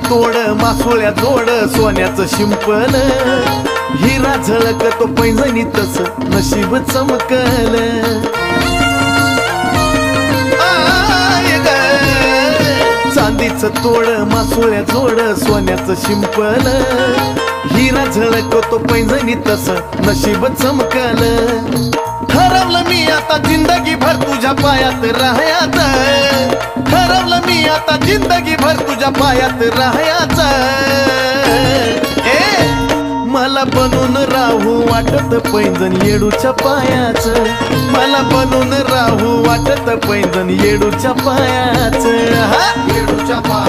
तोड मासोळ्या जोड सोन्याचं शिंपण हिरा झळक तो पैंजणी तस नशीब चमकल चांदीचं तोड मासोळ्या जोड सोन्याचं शिंपण हिरा झळक तो पैंजणी तस नशीब चमकल ठरवलं मी आता जिंदगी भर तुझ्या पायात राहायचं ठरवलं मी आता जिंदगी भर तुझ्या पायात राहायचं मला बनून राहू वाटत पैंजण येडूच्या पायाचं मला बनून राहू वाटत पैंजण येडूच्या पायाचं येडूच्या पायाचं